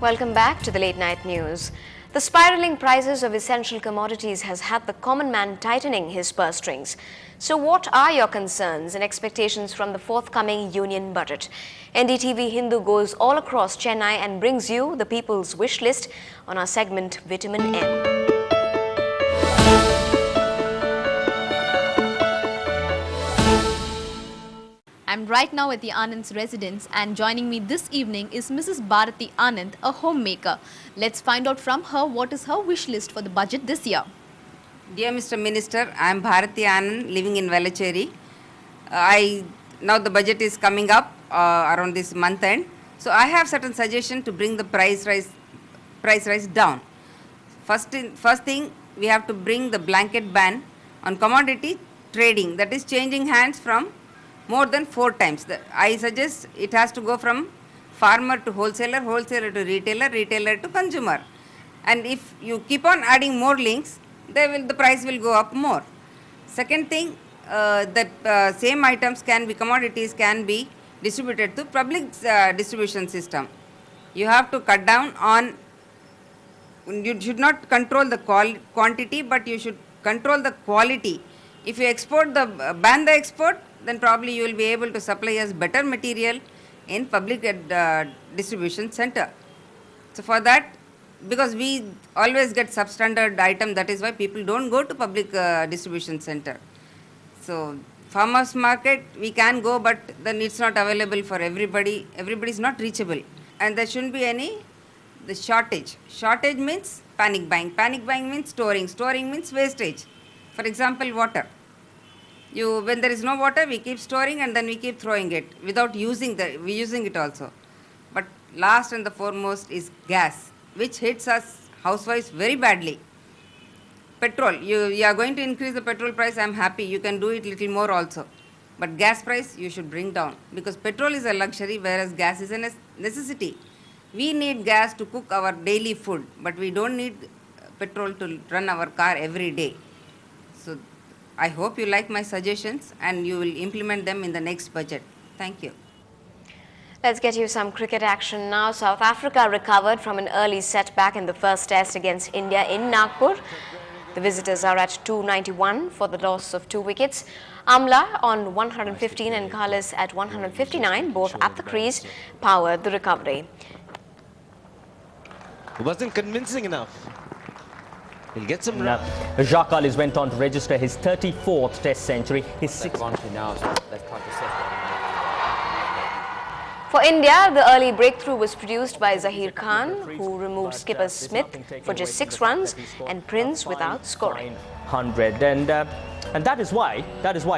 Welcome back to the Late Night News. The spiraling prices of essential commodities has had the common man tightening his purse strings. So what are your concerns and expectations from the forthcoming union budget? NDTV Hindu goes all across Chennai and brings you the people's wish list on our segment Vitamin M. I'm right now at the Anand's residence, and joining me this evening is Mrs. Bharati Anand, a homemaker. Let's find out from her what is her wish list for the budget this year. Dear Mr. Minister, I am Bharati Anand, living in Velachery. Now the budget is coming up around this month end. So I have certain suggestion to bring the price rise down. First thing, we have to bring the blanket ban on commodity trading, that is changing hands from more than 4 times. I suggest it has to go from farmer to wholesaler, wholesaler to retailer, retailer to consumer. And if you keep on adding more links, the price will go up more. Second thing, that same items commodities can be distributed to public distribution system. You have to cut down on, you should not control the quantity, but you should control the quality. If you ban the export, then probably you will be able to supply us better material in public distribution center. So for that, because we always get substandard item, that is why people don't go to public distribution center. So farmers market we can go, but then it's not available for everybody. Everybody is not reachable, and there shouldn't be the shortage. Shortage means panic buying. Panic buying means storing. Storing means wastage. For example, water. When there is no water, we keep storing and then we keep throwing it without using it also. But last and the foremost is gas, which hits us housewives very badly. Petrol, you are going to increase the petrol price, I am happy, you can do it little more also. But gas price you should bring down, because petrol is a luxury whereas gas is a necessity. We need gas to cook our daily food, but we don't need petrol to run our car every day. So I hope you like my suggestions and you will implement them in the next budget. Thank you. Let's get you some cricket action now. South Africa recovered from an early setback in the first test against India in Nagpur. The visitors are at 291 for the loss of 2 wickets. Amla on 115 and Carlos at 159, both at the crease, powered the recovery. It wasn't convincing enough. He'll get some runs. Jacques Kallis went on to register his 34th Test century. His 6th. For India, the early breakthrough was produced by Zahir Khan, who removed skipper Smith for just 6 runs and Prince without scoring. 100, and that is why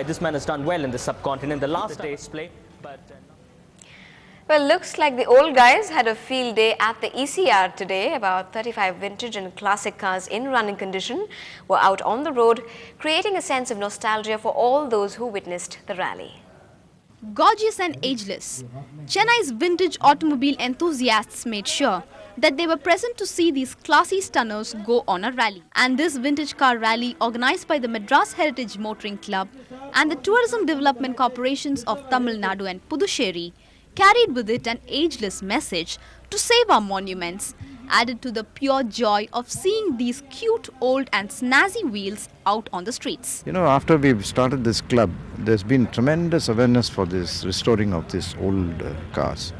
this man has done well in the subcontinent. The last day's play, but. Well, looks like the old guys had a field day at the ECR today. About 35 vintage and classic cars in running condition were out on the road, creating a sense of nostalgia for all those who witnessed the rally. Gorgeous and ageless, Chennai's vintage automobile enthusiasts made sure that they were present to see these classy stunners go on a rally. And this vintage car rally, organized by the Madras Heritage Motoring Club and the Tourism Development Corporations of Tamil Nadu and Puducherry, carried with it an ageless message to save our monuments, added to the pure joy of seeing these cute, old and snazzy wheels out on the streets. You know, after we've started this club, there's been tremendous awareness for this restoring of these old cars.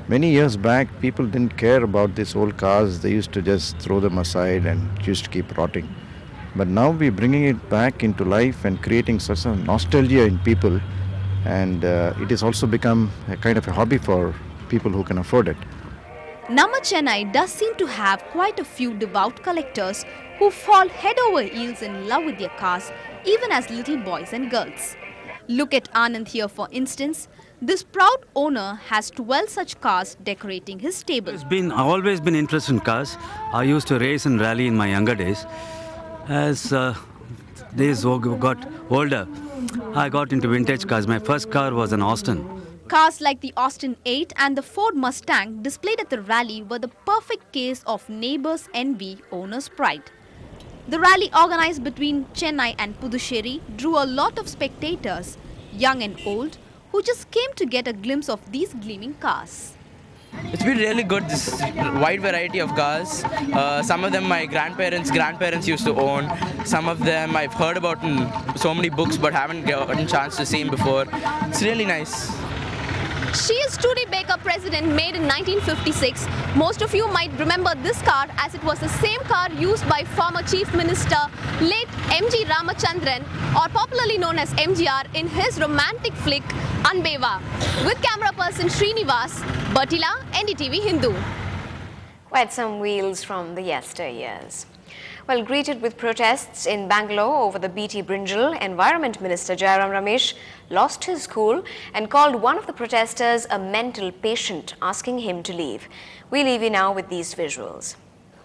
Many years back, people didn't care about these old cars. They used to just throw them aside and used to keep rotting. But now we're bringing it back into life and creating such a nostalgia in people. And it has also become a kind of a hobby for people who can afford it. Nama Chennai does seem to have quite a few devout collectors who fall head over heels in love with their cars, even as little boys and girls. Look at Anand here, for instance. This proud owner has 12 such cars decorating his stable. I've always been interested in cars. I used to race and rally in my younger days. As days got older, I got into vintage cars. My first car was an Austin. Cars like the Austin 8 and the Ford Mustang displayed at the rally were the perfect case of neighbors' envy, owners' pride. The rally, organized between Chennai and Puducherry, drew a lot of spectators, young and old, who just came to get a glimpse of these gleaming cars. It's been really good, this wide variety of cars. Some of them my grandparents used to own. Some of them I've heard about in so many books but haven't gotten a chance to see them before. It's really nice. She is Studebaker President, made in 1956. Most of you might remember this car as it was the same car used by former Chief Minister late M.G. Ramachandran, or popularly known as MGR, in his romantic flick Anbeva. With camera person Srinivas, Bertila, NDTV Hindu. Quite some wheels from the yesteryears. Well, greeted with protests in Bangalore over the BT Brinjal, Environment Minister Jairam Ramesh lost his cool and called one of the protesters a mental patient, asking him to leave. We leave you now with these visuals.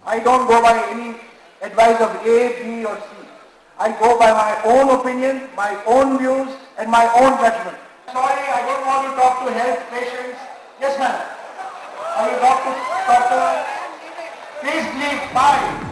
I don't go by any advice of A, B or C. I go by my own opinion, my own views and my own judgment. Sorry, I don't want to talk to health patients. Yes, ma'am. Are you doctor? Please leave. Bye.